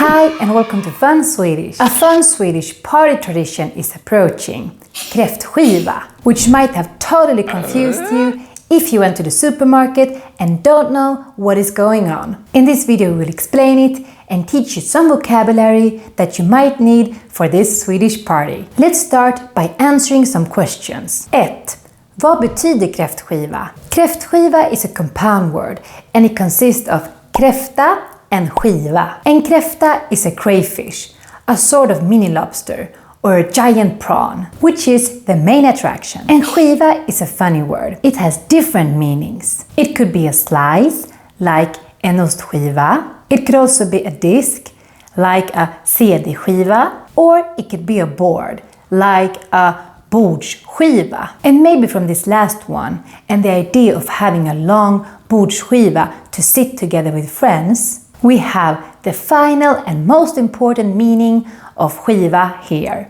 Hi and welcome to Fun Swedish. A fun Swedish party tradition is approaching, Krftskiva, which might have totally confused you if you went to the supermarket and don't know what is going on. In this video we will explain it and teach you some vocabulary that you might need for this Swedish party. Let's start by answering some questions. 1. Vad betyder kräftskiva? Kräftskiva is a compound word and it consists of kräfta and skiva. And kräfta is a crayfish, a sort of mini lobster or a giant prawn, which is the main attraction. And skiva is a funny word. It has different meanings. It could be a slice, like en ostskiva. It could also be a disc, like a CD-skiva, or it could be a board, like a bordsskiva. And maybe from this last one, and the idea of having a long bordsskiva to sit together with friends, we have the final and most important meaning of skiva here,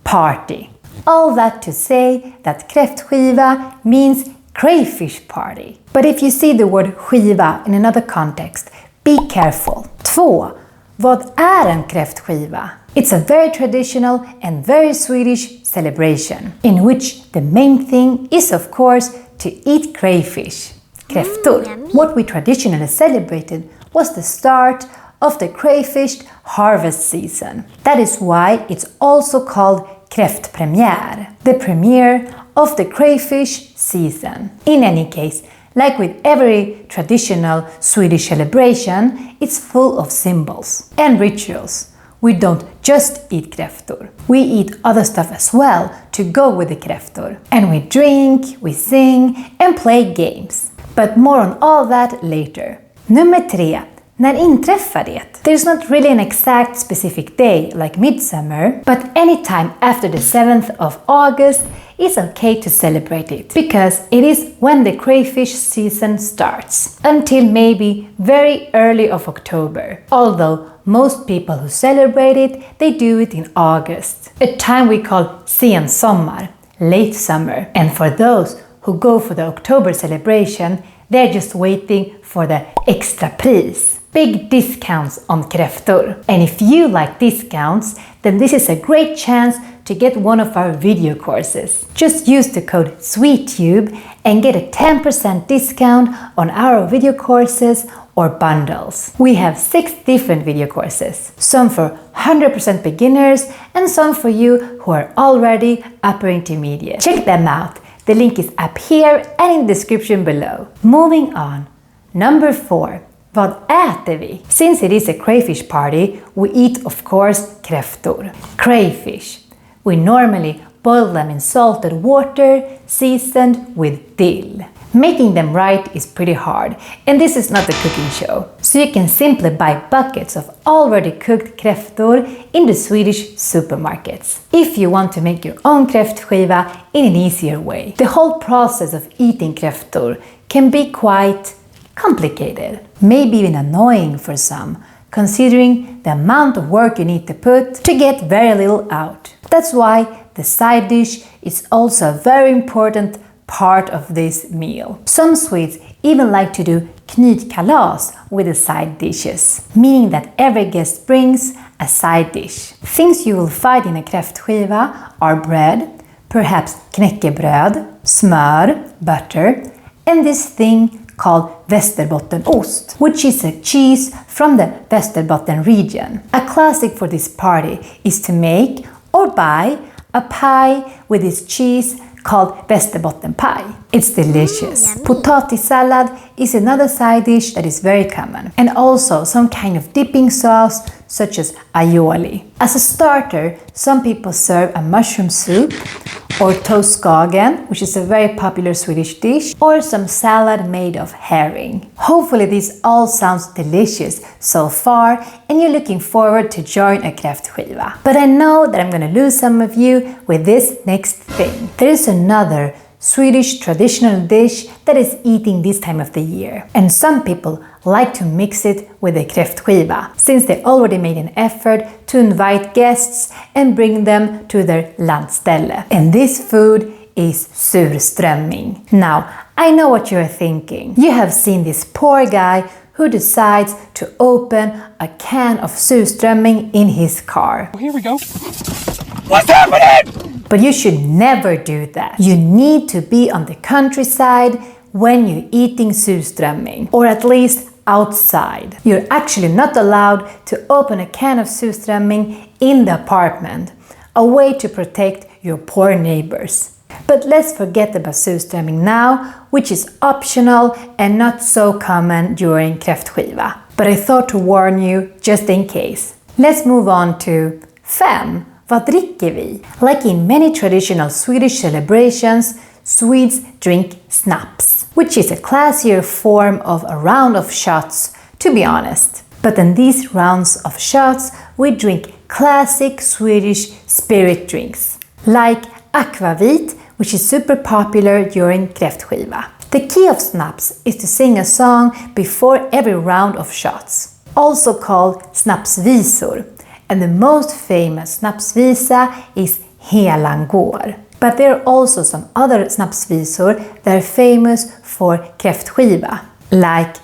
party. All that to say that Krftskiva means crayfish party. But if you see the word skiva in another context, be careful. 2. Vad är en kräftskiva? It's a very traditional and very Swedish celebration, in which the main thing is of course to eat crayfish, kräftor. What we traditionally celebrated was the start of the crayfish harvest season. That is why it's also called kräftpremiär, the premiere of the crayfish season. In any case, like with every traditional Swedish celebration, it's full of symbols and rituals. We don't just eat kräftor. We eat other stuff as well to go with the kräftor. And we drink, we sing and play games. But more on all that later. Nummer 3. När inträffar det? There's not really an exact specific day like midsummer, but any time after the 7th of August is okay to celebrate it, because it is when the crayfish season starts, until maybe very early of October. Although most people who celebrate it, they do it in August, a time we call sensommar, late summer. And for those who go for the October celebration, they're just waiting for the extra pris. Big discounts on kräftor. And if you like discounts, then this is a great chance to get one of our video courses. Just use the code SWEETTUBE and get a 10% discount on our video courses or bundles. We have 6 different video courses, some for 100% beginners and some for you who are already upper intermediate. Check them out. The link is up here and in the description below. Moving on. Number 4. Vad äter vi? Since it is a crayfish party, we eat of course kräftor, crayfish. We normally boil them in salted water, seasoned with dill. Making them right is pretty hard, and this is not a cooking show. So you can simply buy buckets of already cooked kräftor in the Swedish supermarkets, if you want to make your own kräftskiva in an easier way. The whole process of eating kräftor can be quite complicated, maybe even annoying for some, considering the amount of work you need to put to get very little out. That's why the side dish is also a very important part of this meal. Some Swedes even like to do knytkalas with the side dishes, meaning that every guest brings a side dish. Things you will find in a kräftskiva are bread, perhaps knäckebröd, smör, butter, and this thing called Västerbottenost, which is a cheese from the Västerbotten region. A classic for this party is to make or buy a pie with this cheese called Västerbotten pie. It's delicious. Potatissallad is another side dish that is very common, and also some kind of dipping sauce such as aioli. As a starter, some people serve a mushroom soup or toastskagen, which is a very popular Swedish dish, or some salad made of herring. Hopefully this all sounds delicious so far and you're looking forward to join a kräftskiva. But I know that I'm gonna lose some of you with this next thing. There is another Swedish traditional dish that is eating this time of the year, and some people like to mix it with the kräftskiva, since they already made an effort to invite guests and bring them to their landställe. And this food is surströmming. Now, I know what you're thinking. You have seen this poor guy who decides to open a can of surströmming in his car. Here we go. What's happening? But you should never do that. You need to be on the countryside when you're eating surströmming, or at least outside. You're actually not allowed to open a can of surströmming in the apartment, a way to protect your poor neighbors. But let's forget about surströmming now, which is optional and not so common during Krftskiva. But I thought to warn you just in case. Let's move on to 5. Vad dricker vi? Like in many traditional Swedish celebrations, Swedes drink snaps, which is a classier form of a round of shots, to be honest. But in these rounds of shots, we drink classic Swedish spirit drinks, like akvavit, which is super popular during Krftskiva. The key of snaps is to sing a song before every round of shots, also called snapsvisor, and the most famous snapsvisa is Helan går. But there are also some other snapsvisor that are famous for Krftskiva, like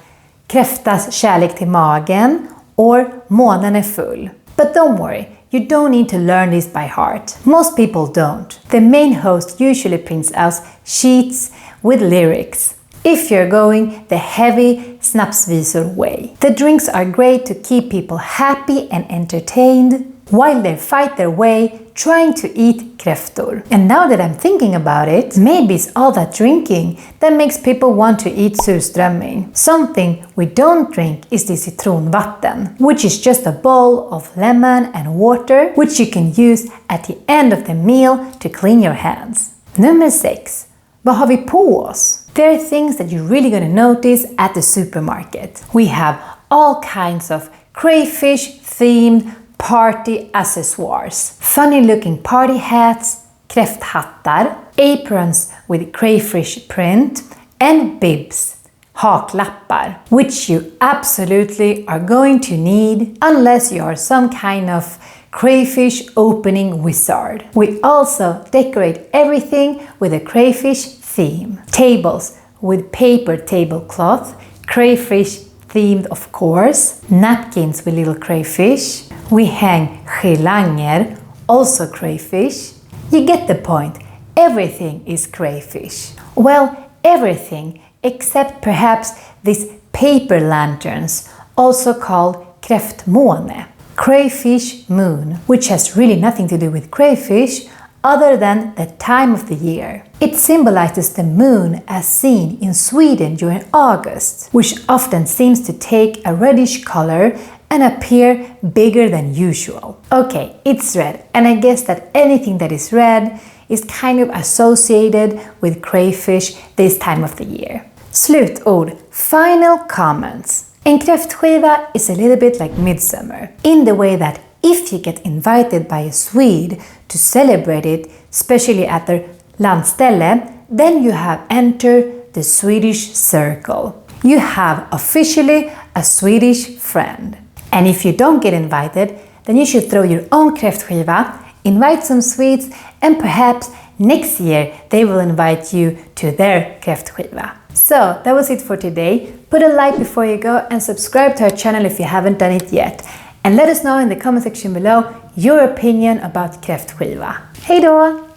Kräftas kärlek till magen or Månen är full. But don't worry, you don't need to learn this by heart. Most people don't. The main host usually prints out sheets with lyrics, if you're going the heavy snapsvisor way. The drinks are great to keep people happy and entertained while they fight their way trying to eat kräftor. And now that I'm thinking about it, maybe it's all that drinking that makes people want to eat surströmming. Something we don't drink is the citronvatten, which is just a bowl of lemon and water, which you can use at the end of the meal to clean your hands. Number 6. Vad har vi på oss? There are things that you're really gonna notice at the supermarket. We have all kinds of crayfish-themed party accessoires. Funny-looking party hats, kräfthattar, aprons with crayfish print, and bibs, haklappar, which you absolutely are going to need unless you are some kind of crayfish opening wizard. We also decorate everything with a crayfish theme. Tables with paper tablecloth, crayfish themed of course, napkins with little crayfish. We hang girlanger, also crayfish. You get the point, everything is crayfish. Well, everything except perhaps these paper lanterns, also called kräftmåne, crayfish moon, which has really nothing to do with crayfish other than the time of the year. It symbolizes the moon as seen in Sweden during August, which often seems to take a reddish color and appear bigger than usual. Okay, it's red, and I guess that anything that is red is kind of associated with crayfish this time of the year. Slutord, final comments. And Krftskiva is a little bit like midsummer, in the way that if you get invited by a Swede to celebrate it, especially at their landställe, then you have entered the Swedish circle. You have officially a Swedish friend. And if you don't get invited, then you should throw your own Krftskiva, invite some Swedes, and perhaps next year they will invite you to their Krftskiva. So that was it for today. Put a like before you go and subscribe to our channel if you haven't done it yet. And let us know in the comment section below your opinion about Krftskiva. Hej då!